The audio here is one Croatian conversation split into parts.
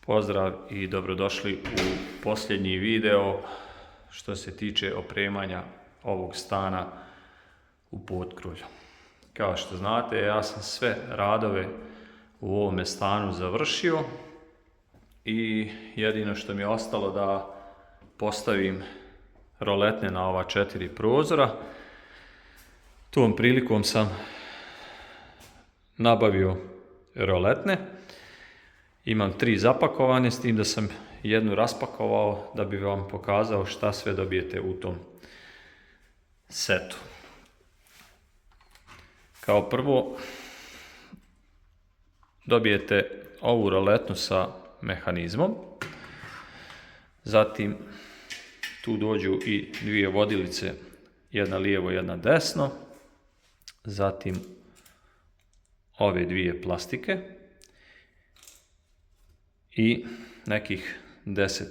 Pozdrav i dobrodošli u posljednji video što se tiče opremanja ovog stana u Potkrulju. Kao što znate, ja sam sve radove u ovome stanu završio i jedino što mi je ostalo da postavim roletne na ova 4 prozora. Tom prilikom sam nabavio roletne. Imam 3 zapakovane, s tim da sam jednu raspakovao da bi vam pokazao šta sve dobijete u tom setu. Kao prvo dobijete ovu roletnu sa mehanizmom, zatim tu dođu i 2 vodilice, jedna lijevo, jedna desno, zatim ove 2 plastike i nekih 10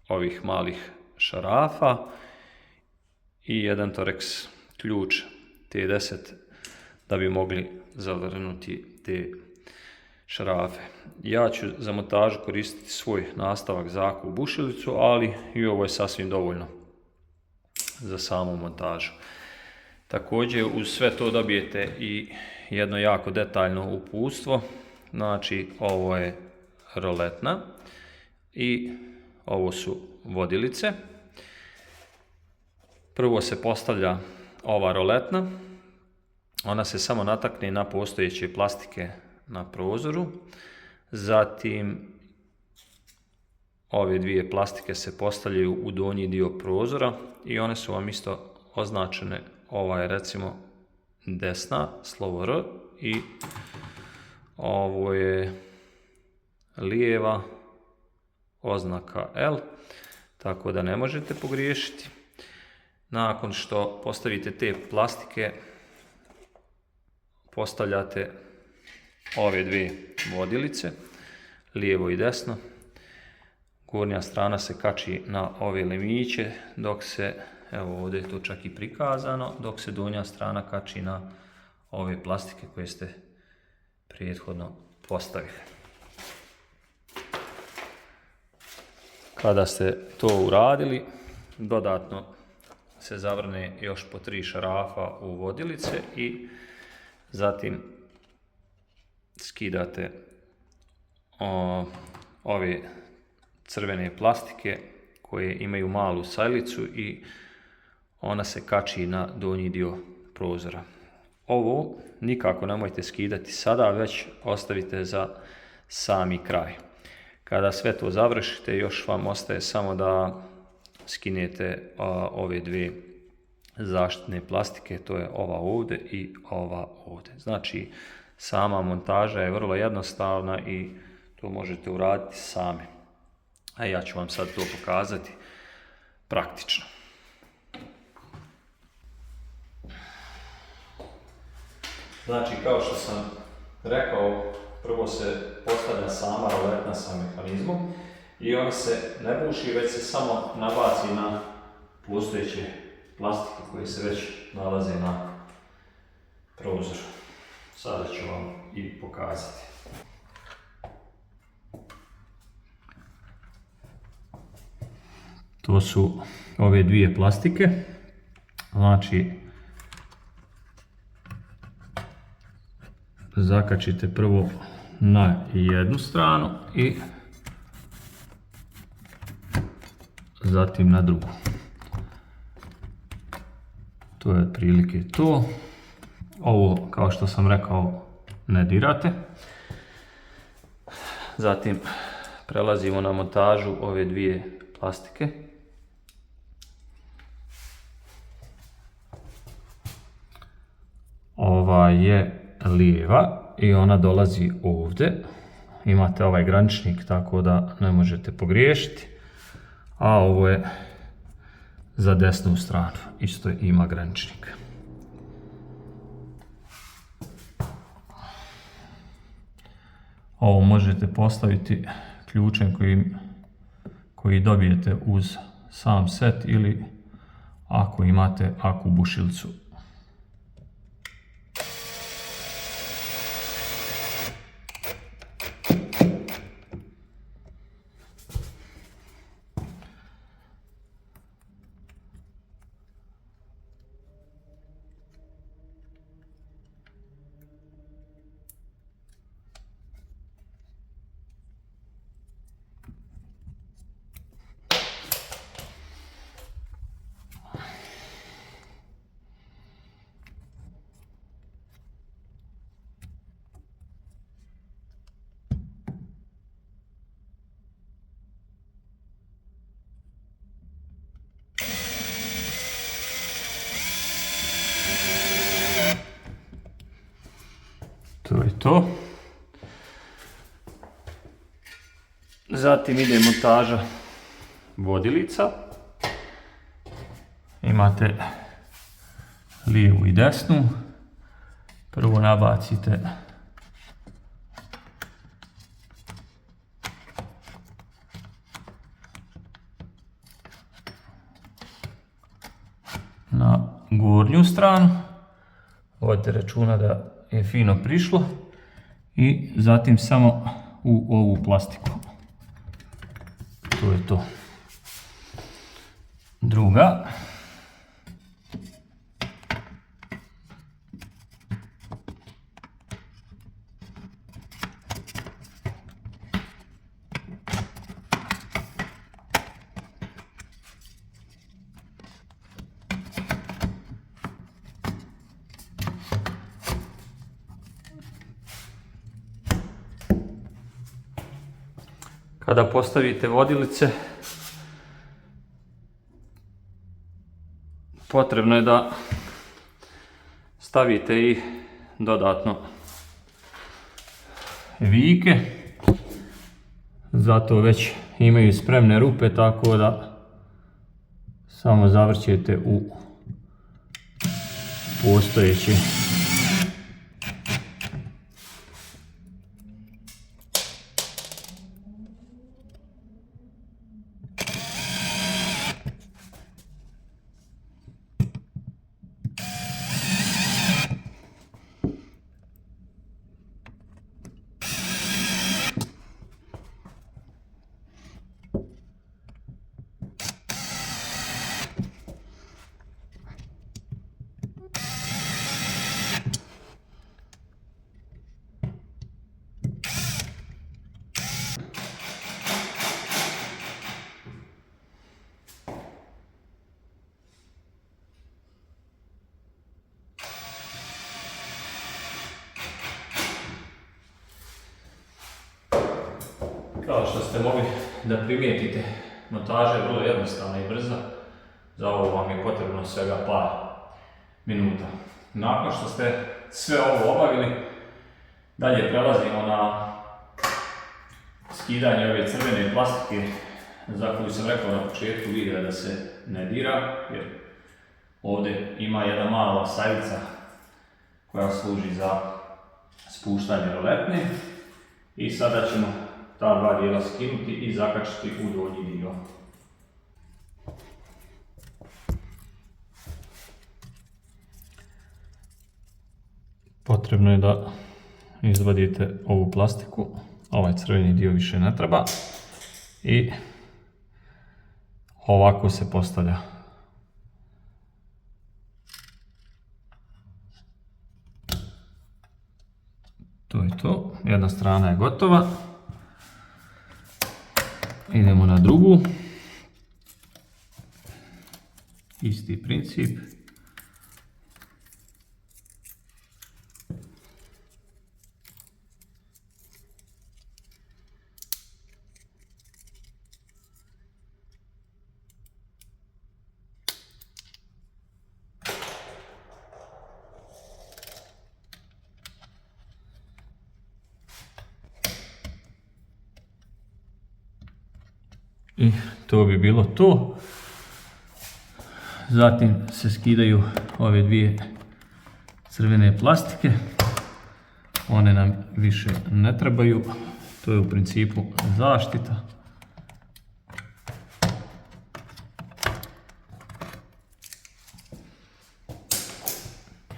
ovih malih šarafa i jedan Torx ključ T10 da bi mogli zavrnuti te šarafe. Ja ću za montažu koristiti svoj nastavak zaku bušilicu, ali i ovo je sasvim dovoljno za samu montažu. Također uz sve to dobijete i jedno jako detaljno uputstvo. Znači, ovo je roletna i ovo su vodilice. Prvo se postavlja ova roletna, ona se samo natakne na postojeće plastike na prozoru, zatim ove 2 plastike se postavljaju u donji dio prozora i one su vam isto označene, ova je recimo desna, slovo R, i ovo je lijeva, oznaka L, tako da ne možete pogriješiti. Nakon što postavite te plastike, postavljate ove 2 vodilice, lijevo i desno. Gornja strana se kači na ove lemiće, dok se, evo ovdje je to čak i prikazano, dok se donja strana kači na ove plastike koje ste prethodno postavili. Kada ste to uradili, dodatno se zavrne još po 3 šarafa u vodilice i zatim skidate ove crvene plastike koje imaju malu sajlicu i ona se kači na donji dio prozora. Ovo nikako nemojte skidati sada, već ostavite za sami kraj. Kada sve to završite, još vam ostaje samo da skinete ove 2 zaštitne plastike, to je ova ovdje i ova ovdje. Znači, sama montaža je vrlo jednostavna i to možete uraditi sami. A ja ću vam sad to pokazati praktično. Znači, kao što sam rekao, prvo se postavlja sama roletna sa mehanizmom i ona se ne buši, već se samo nabaci na postojeće plastike koje se već nalaze na prozoru. Sada ću vam i pokazati. To su ove 2 plastike. Znači, zakačite prvo na jednu stranu i zatim na drugu. To je otprilike to. Ovo, kao što sam rekao, ne dirate. Zatim prelazimo na montažu ove 2 plastike. Ova je lijeva i ona dolazi ovdje. Imate ovaj graničnik, tako da ne možete pogriješiti. A ovo je za desnu stranu, isto ima graničnik. Ovo možete postaviti ključem koji dobijete uz sam set ili ako imate aku bušilicu. To je to. Zatim ide montaža vodilica. Imate lijevu i desnu. Prvo nabacite na gornju stranu. Vodite računa da je fino prišlo i zatim samo u ovu plastiku. To je to. Druga. Kada postavite vodilice, potrebno je da stavite i dodatno vijke, zato već imaju spremne rupe, tako da samo zavrćete u postojeće. Kao što ste mogli da primijetite, montaža je vrlo jednostavna i brza. Za ovo vam je potrebno svega par minuta. Nakon što ste sve ovo obavili, dalje prelazimo na skidanje ove crvene plastike za koju sam rekao na početku videa da se ne dira, jer ovdje ima jedna mala sajlica koja služi za spuštanje roletne. I sada ćemo ta dva dijela skinuti i zakačiti u donji dio. Potrebno je da izvadite ovu plastiku, ovaj crveni dio više ne treba i ovako se postavlja. To je to, jedna strana je gotova. Idemo na drugu. Isti princip. I to bi bilo to. Zatim se skidaju ove dvije crvene plastike. One nam više ne trebaju. To je u principu zaštita.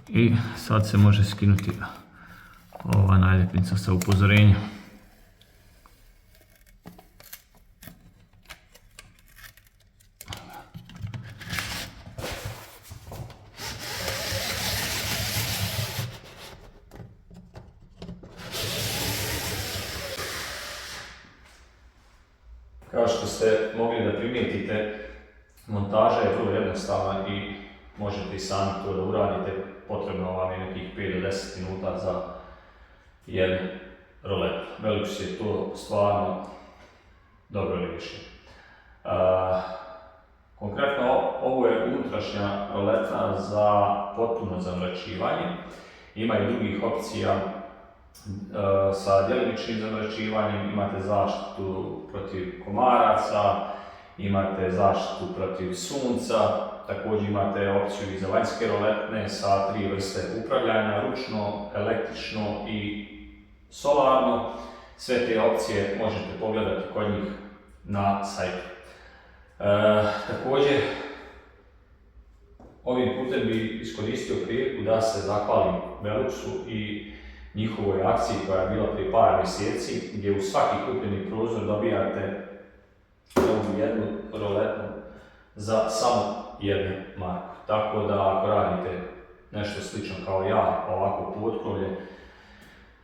I sad se može skinuti ova naljepnica sa upozorenjem. Kao što ste mogli da primijetite, montaža je vrlo jednostavna i možete i sami to da uradite. Potrebno vam je nekih 5 do 10 minuta za jednu roletu. Velux je to stvarno dobro riješio. Konkretno ovo je unutrašnja roleta za potpuno zamračivanje. Ima i drugih opcija sa djelimičnim zamračivanjem, imate zaštitu protiv komaraca, imate zaštitu protiv sunca, također imate opciju i za vanjske roletne sa 3 vrste upravljanja, ručno, električno i solarno. Sve te opcije možete pogledati kod njih na sajtu. Također, ovim putem bi iskoristio priliku da se zahvalim Veluxu i njihovoj akciji koja je bila prije par mjeseci, gdje u svaki kupljeni prozor dobijate ovu jednu roletnu za samo 1 marku. Tako da ako radite nešto slično kao ja, ovako potkrovlje,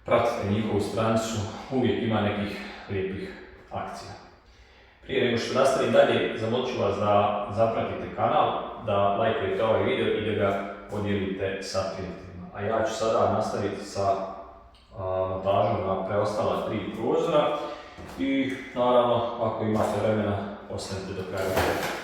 pratite njihovu stranicu, uvijek ima nekih lijepih akcija. Prije nego što nastavim dalje, zamolit ću vas da zapratite kanal, da lajkujete ovaj video i da ga podijelite sa prijateljima. A ja ću sada nastaviti sa montažom na preostala 3 prozora i naravno ako imate vremena ostanite do kraja videa.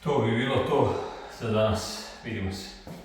To bi bilo to za danas. Vidimo se.